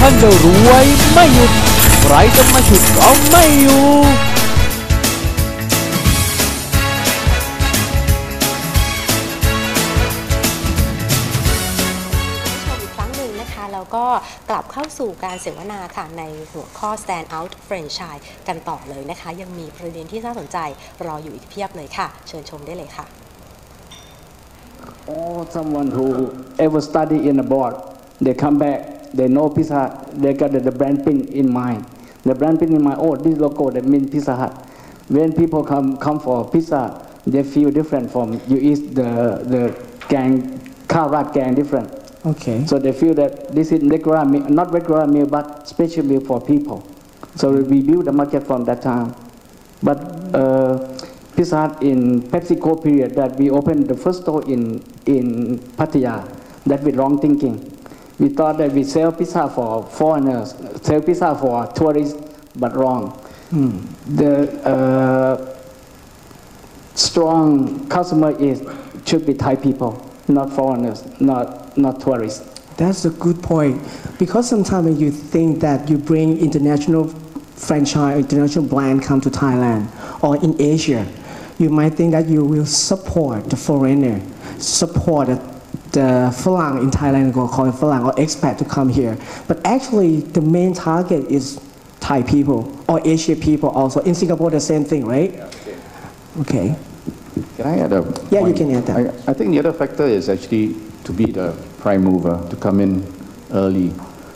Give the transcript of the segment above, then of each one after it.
ท่านจะรวยไม่หยุดใครจะมาฉุดเอาไม่อยู่แล้วก็กลับเข้าสู่การเสวนาค่ะในหัวข้อ Stand Out Franchise กันต่อเลยนะคะยังมีประเด็นที่น่าสนใจรออยู่อีกเพียบเลยค่ะเชิญชมได้เลยค่ะ Or someone who ever study in abroad, they come back, they know Pizza Hut, they got the brand pin in mind. The brand pin in mind, oh, this logo that means Pizza Hut. When people come for pizza, they feel different from you eat the gang, karat gang different. Okay. So they feel that this is regular meal, not regular meal, but special meal for people. So we build the market from that time. But Pizza Hut in PepsiCo period that we opened the first store in Pattaya, that with wrong thinking. We thought that we sell pizza for foreigners, sell pizza for tourists, but wrong. The strong customer should be Thai people, not foreigners, not tourists. That's a good point. Because sometimes you think that you bring international franchise, international brand come to Thailand or in Asia, you might think that you will support the foreigner, support the Falang in Thailand, or call it Falang, or expat to come here. But actually, the main target is Thai people or Asian people also. In Singapore, the same thing, right? Yeah, okay. Can I add a Yeah, point? you can add that. I think the other factor is actually to be the prime mover, to come in early.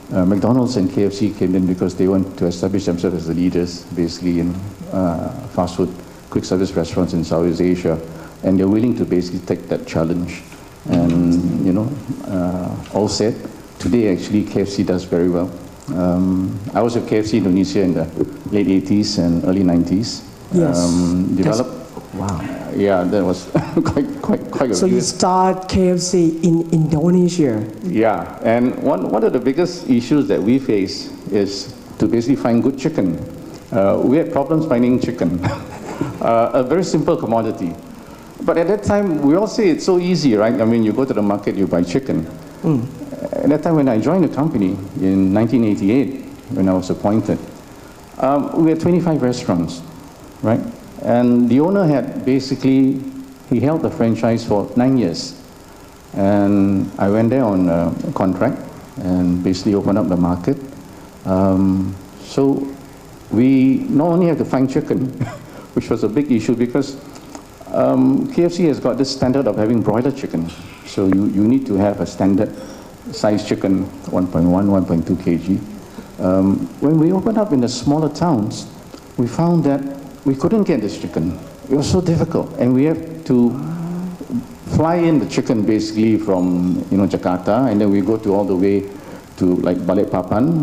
McDonald's and KFC came in because they want to establish themselves as the leaders, basically in fast food, quick service restaurants in Southeast Asia, and they're willing to basically take that challenge. And all said, today actually KFC does very well. I was at KFC Indonesia in the late 80s and early 90s. Yes. Developed. Wow. Yeah, that was quite a So you start KFC in Indonesia. Yeah, and one of the biggest issues that we face is to basically find good chicken. We had problems finding chicken, a very simple commodity. But at that time, we all say it's so easy, right? I mean, you go to the market, you buy chicken. At that time, when I joined the company in 1988, when I was appointed, we had 25 restaurants, right? And the owner had basically, he held the franchise for 9 years. And I went there on a contract and basically opened up the market. So we not only have to find chicken, which was a big issue because KFC has got this standard of having broiler chicken. So you need to have a standard size chicken, 1.1, 1.2 kg. When we opened up in the smaller towns, we found that we couldn't get this chicken. It was so difficult, and we have to fly in the chicken basically from Jakarta, and then we go to all the way to like Balikpapan,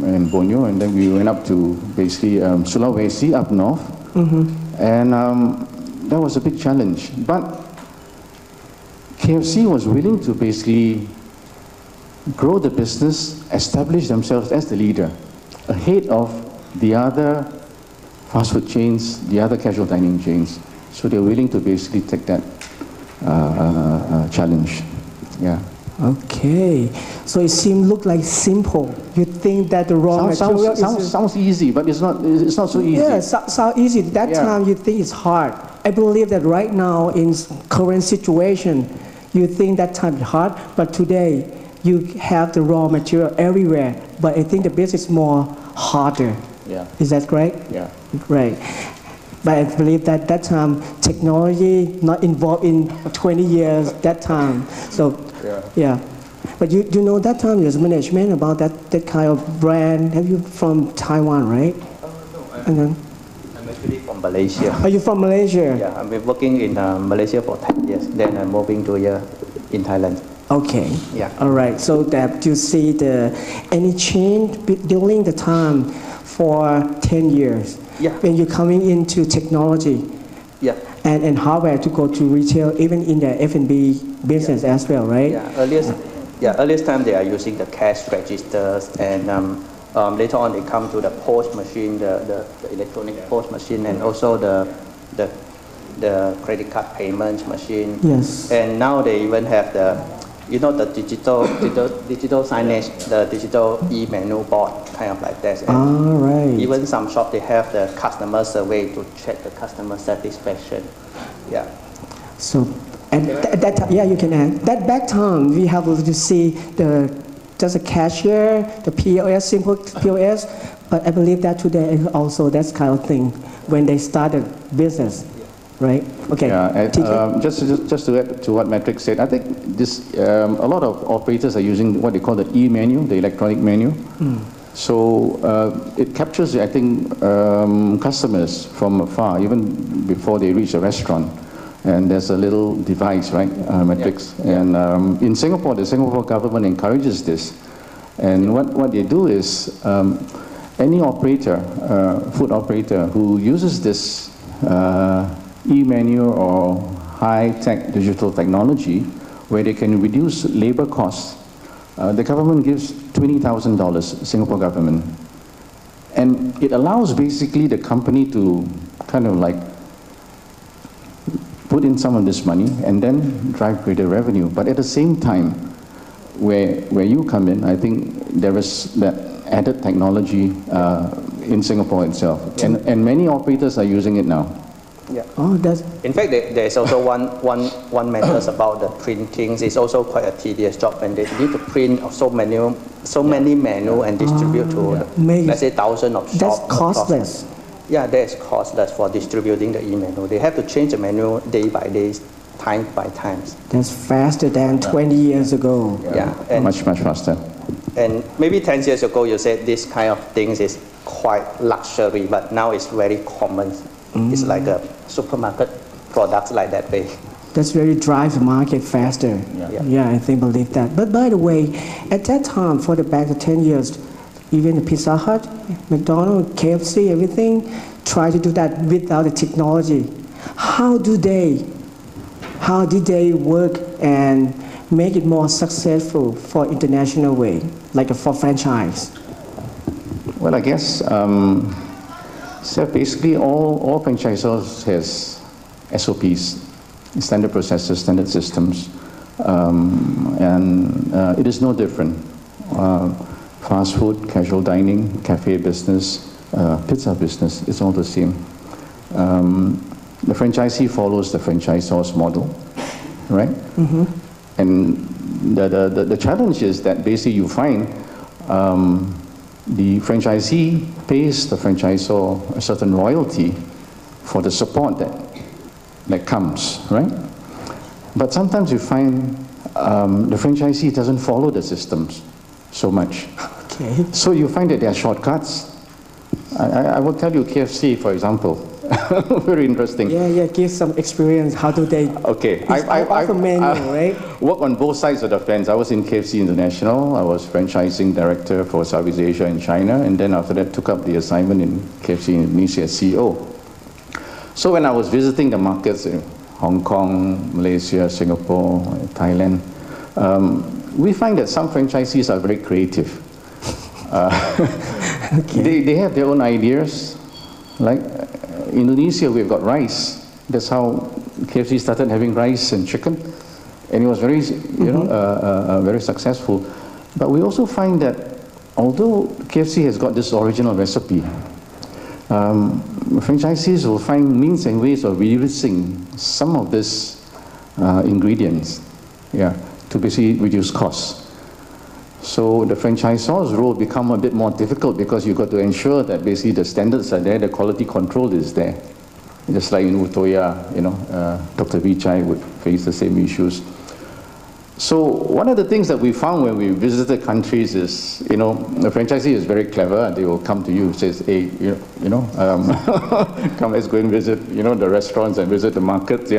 and Borneo, and then we went up to basically Sulawesi up north, and that was a big challenge. But KFC was willing to basically grow the business, establish themselves as the leader, ahead of the other fast food chains, the other casual dining chains. So they're willing to basically take that challenge. Yeah. Okay. So it look like simple. You think that the raw material sounds easy, but it's not so easy. Yeah, sounds easy. That time you think it's hard. I believe that right now in current situation, you think that time is hard, but today you have the raw material everywhere. But I think the business is more harder. Yeah. Is that correct? Yeah. Great. But I believe that time technology not involved in 20 years that time. So yeah. But you know that time there's management about that kind of brand. Have you from Taiwan, right? No, I'm actually from Malaysia. Are you from Malaysia? Yeah, I've been working in Malaysia for 10 years. Then I'm moving to here in Thailand. Okay. Yeah. All right. So that you see any change during the time for 10 years. Yeah. When you're coming into technology. Yeah. And hardware to go to retail, even in the F&B business as well, right? Yeah. Earliest time they are using the cash registers, and later on they come to the POS machine, the electronic POS machine, and also the credit card payment machine. Yes. And now they even have the you know, the digital signage, the digital e-menu board, kind of like that. All right. Even some shop, they have the customer survey to check the customer satisfaction. Yeah. So at that time, yeah, you can add. That back time, we have to see just a cashier, the POS, simple POS, but I believe that today also that's kind of thing when they started business, right? Okay. Yeah, just to add to what Matrix said, I think this a lot of operators are using what they call the e-menu, the electronic menu. So it captures, I think, customers from afar, even before they reach a restaurant. And there's a little device, right, Matrix. Yeah. And in Singapore, the Singapore government encourages this. And what they do is, any operator, food operator, who uses this e-menu or high-tech digital technology, where they can reduce labor costs, the government gives $20,000, Singapore government. And it allows basically the company to kind of like put in some of this money and then drive greater revenue. But at the same time, where you come in, I think there is that added technology in Singapore itself. And many operators are using it now. Yeah. Oh, that's... In fact, there is also one matters about the printing. It's also quite a tedious job, and they need to print so many menu and distribute to, let's say, thousands of shops. That's costless. Yeah, that's costless for distributing the e-menu. They have to change the menu day by day, time by time. That's faster than 20 years ago. Yeah, and much faster. And maybe 10 years ago, you said this kind of things is quite luxury, but now it's very common. It's like a supermarket products like that way. That's really drive the market faster. Yeah, I think believe that. But by the way, at that time, for the back 10 years, even the Pizza Hut, McDonald's, KFC, everything, try to do that without the technology. How did they work and make it more successful for international way, like for franchise? Well, I guess, so basically all franchisors has SOPs, standard processes, standard systems, and it is no different. Fast food, casual dining, cafe business, pizza business, it's all the same. The franchisee follows the franchisor's model, right? Mm-hmm. And the challenge is that basically you find the franchisee pays the franchisor a certain royalty for the support that comes, right? But sometimes you find the franchisee doesn't follow the systems so much. Okay. So you find that there are shortcuts. I will tell you KFC, for example. Very interesting. Yeah, give some experience. How do they... Okay. I work on both sides of the fence. I was in KFC International. I was franchising director for Southeast Asia and China. And then after that, took up the assignment in KFC Indonesia as CEO. So when I was visiting the markets in Hong Kong, Malaysia, Singapore, Thailand, we find that some franchisees are very creative. Okay. They have their own ideas. Like Indonesia, we've got rice. That's how KFC started having rice and chicken, and it was very, very successful. But we also find that although KFC has got this original recipe, franchisees will find means and ways of reducing some of these ingredients, to basically reduce costs. So the franchisor's role become a bit more difficult because you've got to ensure that basically the standards are there, the quality control is there. Just like in Utoya, Dr. Vichai would face the same issues. So one of the things that we found when we visited countries is, the franchisee is very clever and they will come to you and says, hey, come, let's go and visit, the restaurants and visit the markets,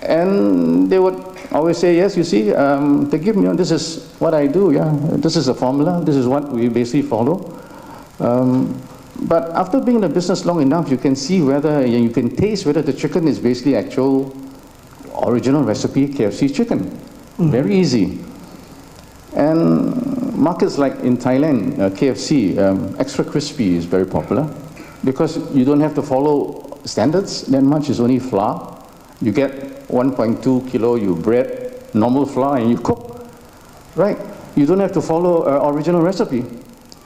And they would always say, yes, you see, they give me, this is what I do, this is a formula, this is what we basically follow. But after being in the business long enough, you can see whether, you can taste whether the chicken is basically actual original recipe KFC chicken. Mm-hmm. Very easy. And markets like in Thailand, KFC, extra crispy is very popular because you don't have to follow standards that much, it's only flour. You get 1.2 kilo, you bread, normal flour and you cook, right? You don't have to follow original recipe.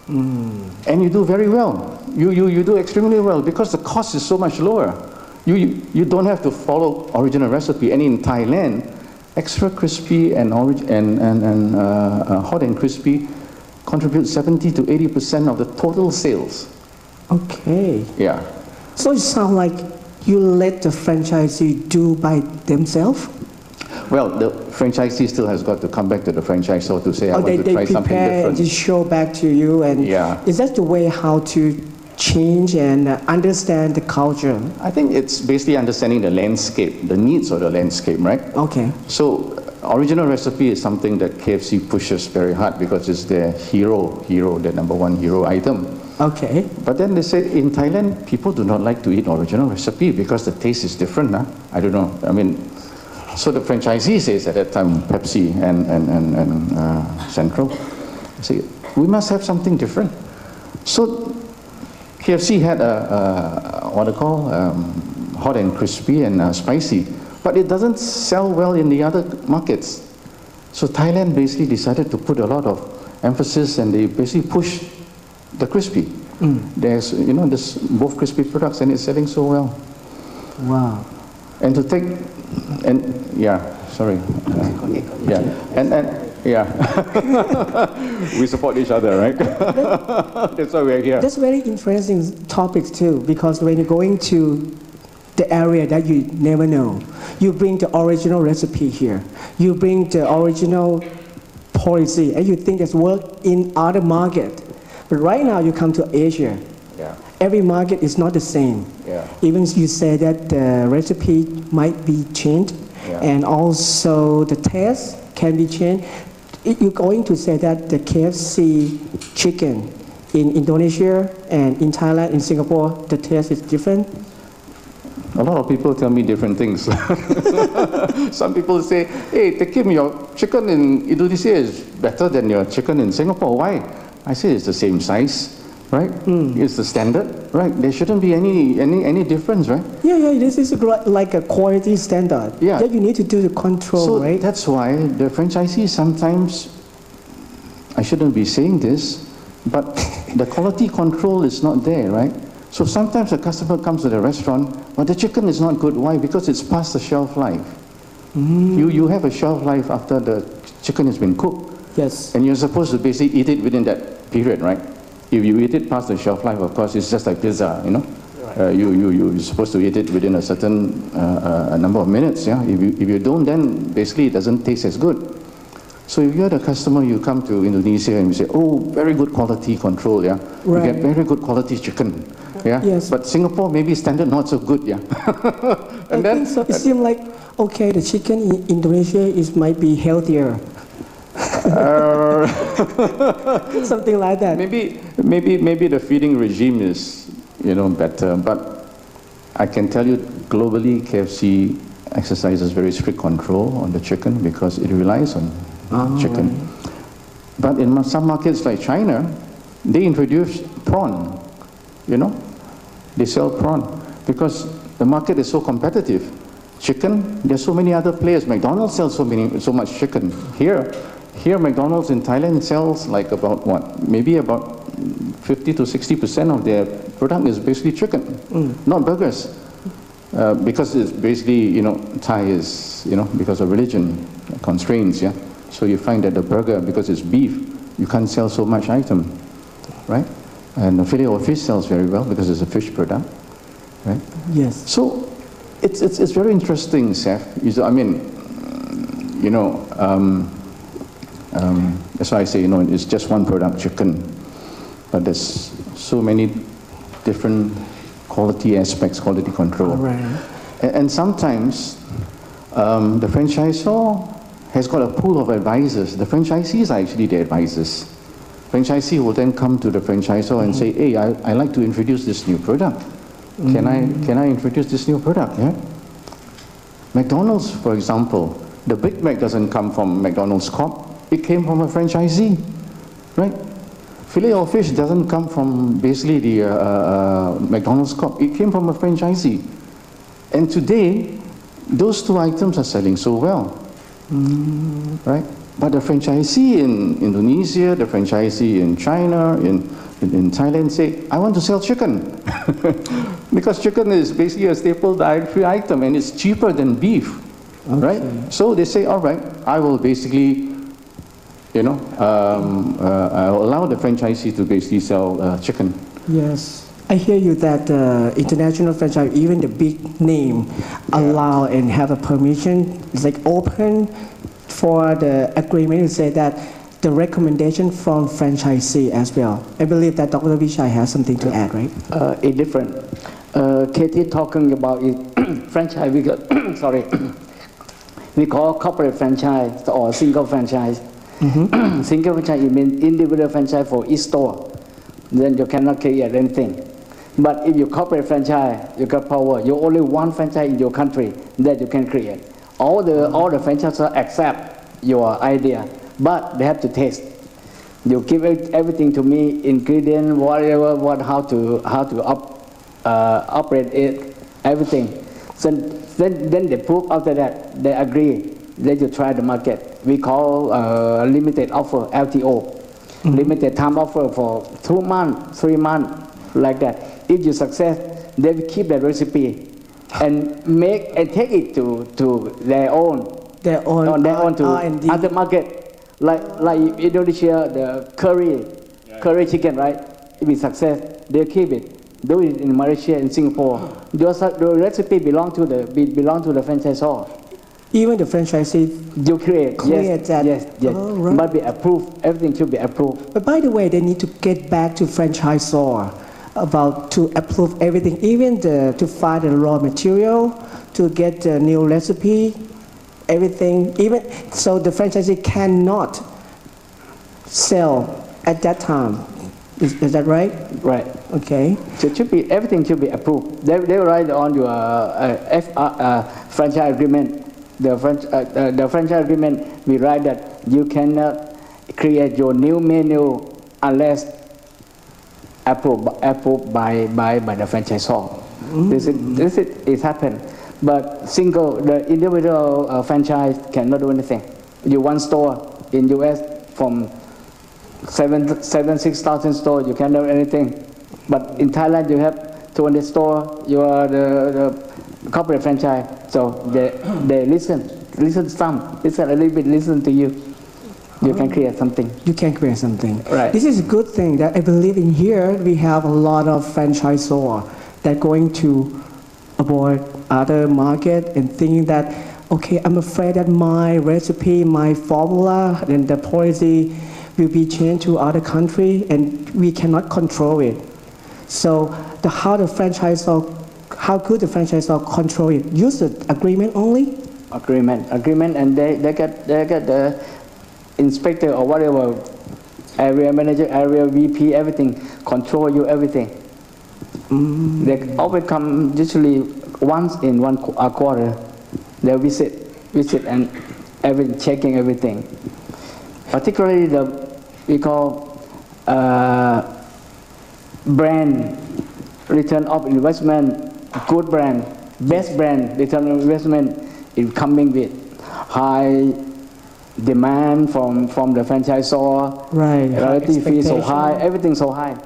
And you do very well. You do extremely well because the cost is so much lower. You don't have to follow original recipe. And in Thailand, extra crispy and hot and crispy contribute 70 to 80% of the total sales. Okay. Yeah. So it sounds like you let the franchisee do by themselves? Well, the franchisee still has got to come back to the franchisor to say, I want they to try something prepare different. and just show back to you, and Yeah. is that the way how to change and understand the culture? I think it's basically understanding the landscape, the needs of the landscape, right? Okay. So original recipe is something that KFC pushes very hard because it's their hero, the number one hero item. Okay. But then they say in Thailand, people do not like to eat original recipe because the taste is different. Huh? I don't know. I mean, so the franchisee says at that time, Pepsi and Central, say, we must have something different. So KFC had what they call hot and crispy and spicy, but it doesn't sell well in the other markets. So Thailand basically decided to put a lot of emphasis, and they basically push the crispy. There's there's both crispy products, and it's selling so well. Wow. And to take, and yeah, sorry, yeah, and yeah, we support each other, right? That's why we're here. That's very interesting topics too, because when you're going to the area that you never know, you bring the original recipe here, you bring the original policy, and you think it's work in other market. But right now you come to Asia, Yeah. every market is not the same. Yeah. Even you say that the recipe might be changed, Yeah. and also the taste can be changed. You're going to say that the KFC chicken in Indonesia and in Thailand, in Singapore, the taste is different? A lot of people tell me different things. Some people say, hey, Tekim, your chicken in Indonesia is better than your chicken in Singapore. Why? I say it's the same size, right? It's the standard, right? There shouldn't be any difference, right? Yeah, this is like a quality standard. Yeah. That you need to do the control, So right? that's why the franchisees sometimes, I shouldn't be saying this, but the quality control is not there, right? So sometimes a customer comes to the restaurant, but the chicken is not good. Why? Because it's past the shelf life. You have a shelf life after the chicken has been cooked. Yes. And you're supposed to basically eat it within that period, right? If you eat it past the shelf life, of course, it's just like pizza, you're supposed to eat it within a certain a number of minutes, yeah? If you don't, then basically it doesn't taste as good. So if you're the customer, you come to Indonesia and you say, oh, very good quality control, yeah? Right. You get very good quality chicken, yeah? Yes. But Singapore, maybe standard not so good, yeah? I think so. It seems like, okay, the chicken in Indonesia might be healthier. Something like that. Maybe the feeding regime is better, but I can tell you globally KFC exercises very strict control on the chicken because it relies on chicken. Right. But in some markets like China, they introduce prawn. They sell prawn because the market is so competitive. Chicken, there's so many other players. McDonald's sells so much chicken. Here McDonald's in Thailand sells like about what? Maybe about 50 to 60% of their product is basically chicken, not burgers. Because it's basically, Thai is, because of religion constraints, yeah? So you find that the burger, because it's beef, you can't sell so much item, right? And the fillet of fish sells very well because it's a fish product, right? Yes. So it's very interesting, Seth. I mean, that's why I say, it's just one product, chicken, but there's so many different quality aspects, quality control. Right. And sometimes the franchisor has got a pool of advisors. The franchisees are actually the advisors. Franchisee will then come to the franchisor and say, hey, I like to introduce this new product. Can I introduce this new product? Yeah. McDonald's, for example, the Big Mac doesn't come from McDonald's Corp. It came from a franchisee, right? Filet of fish doesn't come from basically the McDonald's Corp. It came from a franchisee. And today, those two items are selling so well. Right? But the franchisee in Indonesia, the franchisee in China, in Thailand say, I want to sell chicken. Because chicken is basically a staple dietary item and it's cheaper than beef. Right? So they say, all right, I will basically, you know, I'll allow the franchisee to basically sell chicken. Yes. I hear you that international franchise, even the big name, allow and have a permission, it's like open for the agreement to say that the recommendation from franchisee as well. I believe that Dr. Vishai has something to add, right? It's different. Katie talking about it, franchise, we got, sorry, we call corporate franchise or single franchise. Single franchise, it means individual franchise for each store. Then you cannot create anything. But if you corporate franchise, you got power. You only one franchise in your country that you can create. All the franchisees accept your idea, but they have to taste. You give everything to me, ingredient, whatever, how to operate it, everything. So then they prove after that, they agree. Then you try the market. We call limited offer, LTO. Limited time offer for 2 months, 3 months, like that. If you success, they will keep the recipe and make and take it to their own to other market, like Indonesia, the curry chicken, right? If it's success, they keep it. Do it in Malaysia and Singapore. The recipe belong to the franchisor. Even the franchisee you create that. Yes. Oh, right. Must be approved. Everything should be approved. But by the way, they need to get back to franchisor about to approve everything, even to find the raw material, to get the new recipe, everything. Even so, the franchisee cannot sell at that time. Is that right? Right. Okay. So everything should be approved. They write on your franchise agreement. The franchise agreement, we write that you cannot create your new menu unless approved by the franchisor. This is happened. But the individual franchise cannot do anything. You one store in US from 6,000 stores, you cannot do anything. But in Thailand, you have 200 stores, you are the corporate franchise. So they listen a little bit, listen to you. You can create something. You can create something. Right. This is a good thing that I believe in here we have a lot of franchisor that going to avoid other market and thinking that, okay, I'm afraid that my recipe, my formula, and the policy will be changed to other country and we cannot control it. So how could the franchisor control it? Use the agreement only? Agreement, and they get the inspector or whatever, area manager, area VP, everything, control you, everything. They always come usually once in a quarter. They visit and checking everything. Particularly we call brand return of investment, good brand, best brand return of investment is coming with high demand from the franchisor. Right. Royalty fee so high, everything so high.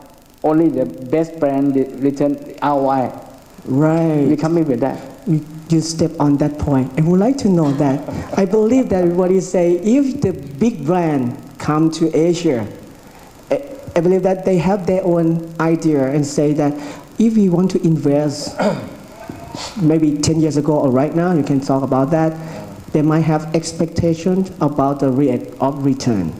Only the best brand return ROI. Right. We coming with that. You step on that point. I would like to know that. I believe that what you say, if the big brand come to Asia, I believe that they have their own idea and say that if we want to invest, maybe 10 years ago or right now, you can talk about that. They might have expectations about the rate of return.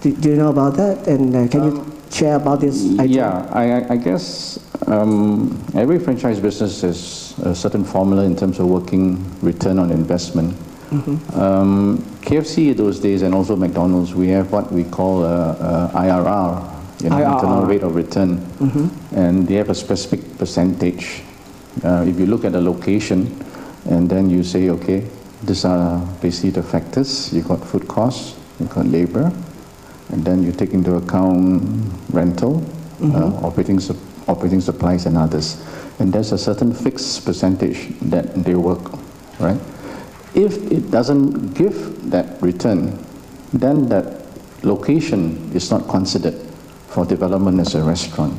Do you know about that? And can you share about this idea? Yeah, I guess every franchise business has a certain formula in terms of working return on investment. KFC those days and also McDonald's, we have what we call IRR, internal rate of return, and they have a specific percentage. If you look at the location, and then you say, okay, these are basically the factors. You got food costs, you got labor, and then you take into account rental, operating supplies, and others. And there's a certain fixed percentage that they work, right? If it doesn't give that return, then that location is not considered for development as a restaurant.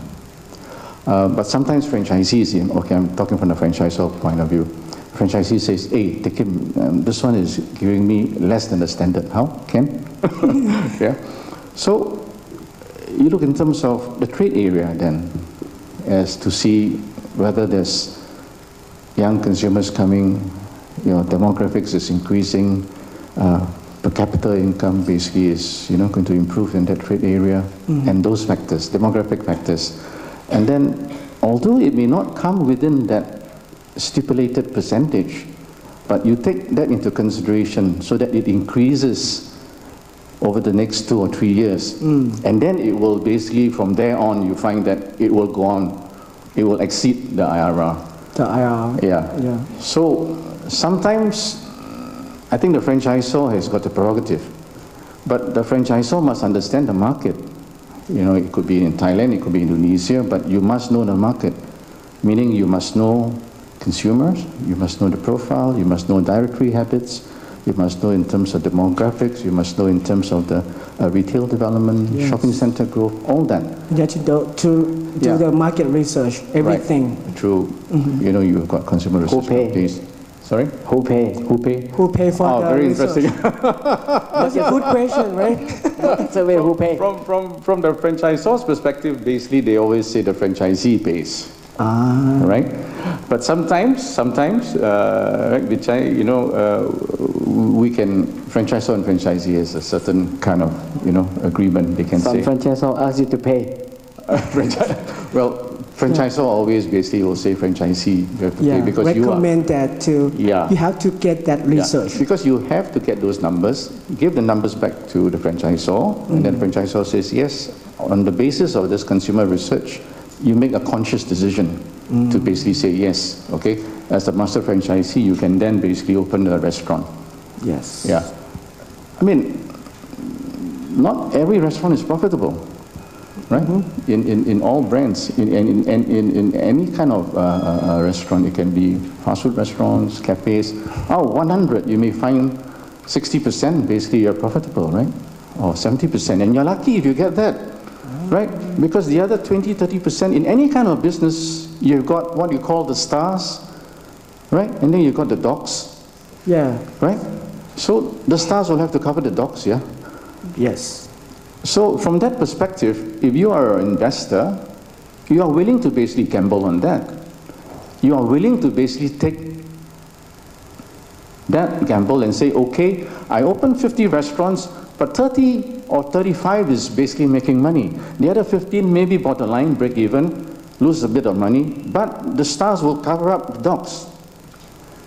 But sometimes franchisees, okay, I'm talking from the franchisor point of view, franchisee says, hey, take him, this one is giving me less than the standard. How? Can? Yeah. So you look in terms of the trade area then, as to see whether there's young consumers coming, demographics is increasing, per capita income basically is going to improve in that trade area, and those factors, demographic factors. And then, although it may not come within that stipulated percentage, but you take that into consideration so that it increases over the next 2 or 3 years. And then it will basically, from there on, you find that it will go on, it will exceed the IRR. The IRR. Yeah. So sometimes, I think the franchisor has got the prerogative, but the franchisor must understand the market. It could be in Thailand, it could be Indonesia, but you must know the market, meaning you must know consumers, you must know the profile, you must know dietary habits, you must know in terms of demographics, you must know in terms of the retail development, shopping center growth, all that. You have to do the market research, everything. Right. True. You've got consumer research. Who pay? Sorry? Who pay? Who pay for the very research? interesting. That's a good question, right? Survey who pay? From the franchisor's perspective, basically they always say the franchisee pays. Right? But sometimes, right, which we can, franchisor and franchisee has a certain kind of, agreement, they can say. Some franchisor ask you to pay. Well, franchisor always basically will say franchisee, you have to pay because recommend that too. Yeah. You have to get that research. Because you have to get those numbers, give the numbers back to the franchisor, and then the franchisor says, yes, on the basis of this consumer research, you make a conscious decision to basically say yes, okay? As the master franchisee, you can then basically open a restaurant. Yes. Yeah. I mean, not every restaurant is profitable, right? In all brands, in any kind of restaurant, it can be fast food restaurants, cafes. 100, you may find 60% basically you're profitable, right? Or 70%, and you're lucky if you get that. Right? Because the other 20, 30% in any kind of business, you've got what you call the stars, right? And then you've got the dogs. Yeah. Right? So the stars will have to cover the dogs, yeah? Yes. So from that perspective, if you are an investor, you are willing to basically gamble on that. You are willing to basically take that gamble and say, okay, I open 50 restaurants, but 30 or 35 is basically making money. The other 15 maybe bottom line, break even, lose a bit of money, but the stars will cover up the dogs,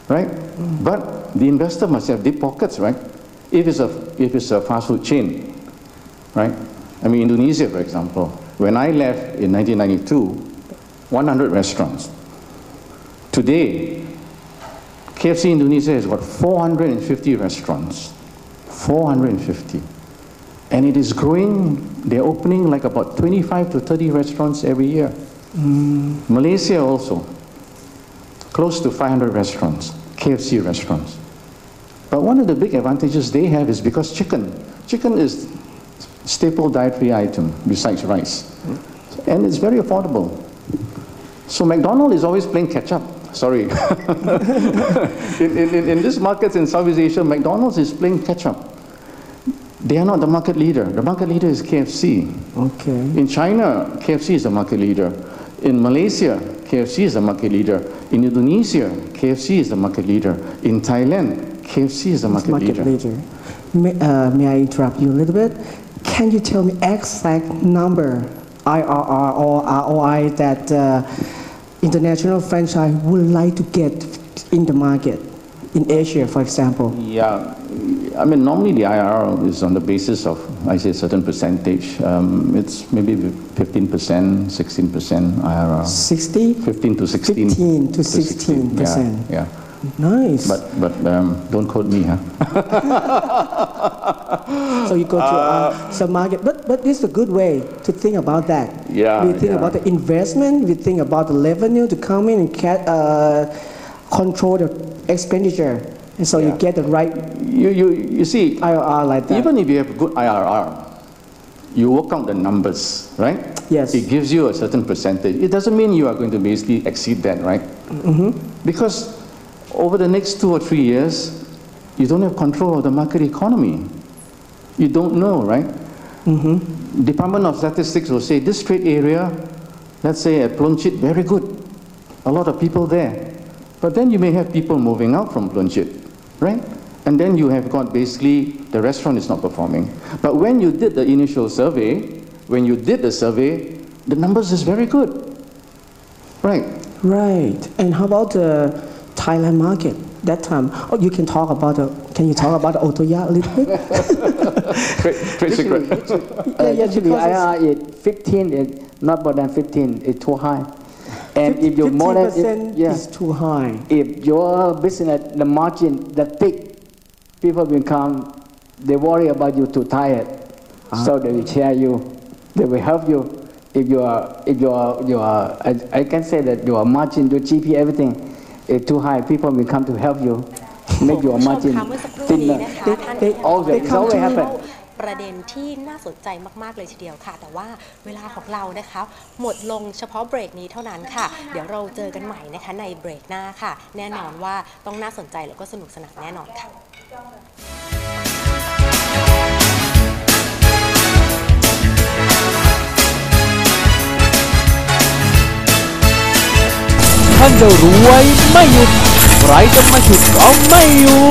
right? But the investor must have deep pockets, right? If it's a fast food chain, right? I mean, Indonesia, for example, when I left in 1992, 100 restaurants. Today, KFC Indonesia has got 450 restaurants. 450. And it is growing. They're opening like about 25 to 30 restaurants every year. Malaysia also, close to 500 restaurants, KFC restaurants. But one of the big advantages they have is because chicken is staple dietary item besides rice. And it's very affordable. So McDonald's is always playing catch up. Sorry. in these markets in Southeast Asia, McDonald's is playing catch up. They are not the market leader. The market leader is KFC. Okay. In China, KFC is the market leader. In Malaysia, KFC is the market leader. In Indonesia, KFC is the market leader. In Thailand, KFC is the market leader. May I interrupt you a little bit? Can you tell me exact number, IRR or ROI, that international franchise would like to get in the market, in Asia, for example? Yeah, I mean, normally the IRR is on the basis of, I say, a certain percentage. It's maybe 15%, 16% IRR. 60? 15 to 16. 15 to 16%. Yeah. Nice. But don't quote me, huh? So you go to some market, but this is a good way to think about that. Yeah. We think about the investment, we think about the revenue to come in and control the expenditure. And so you get the right You see, IRR like that. even if you have good IRR, you work out the numbers, right? Yes. It gives you a certain percentage. It doesn't mean you are going to basically exceed that, right? Because over the next 2 or 3 years, you don't have control of the market economy. You don't know, right? Department of Statistics will say this trade area, let's say at Plonchit, very good. A lot of people there. But then you may have people moving out from Plonchit, right? And then you have got basically the restaurant is not performing. But when you did the initial survey, the numbers is very good, right? Right. And how about the Thailand market? That time, you can talk about can you talk about the Otoya a little bit? Trade secret. Usually IRR is 15, is not more than 15, it's too high. And if you're more than 15% is too high. If your business, the margin that big, people will come, they worry about you too tired, so they will share you, they will help you. If you are, I can say that your margin, your GP, everything is too high, people will come to help you, make your คุณผู้ชม margin คะเมื่อสักครู่นี้ thinner. นะคะท่าน Always, it's always happen. ประเด็นที่น่าสนใจมากๆเลยทีเดียวค่ะ แต่ว่าเวลาของเรานะคะหมดลงเฉพาะเบรกนี้เท่านั้นค่ะ เดี๋ยวเราเจอกันใหม่นะคะในเบรกหน้าค่ะ แน่นอนว่าต้องน่าสนใจแล้วก็สนุกสนานแน่นอนค่ะ ท่านจะรวยไม่หยุดใครจะมาฉุดเอาไม่อยู่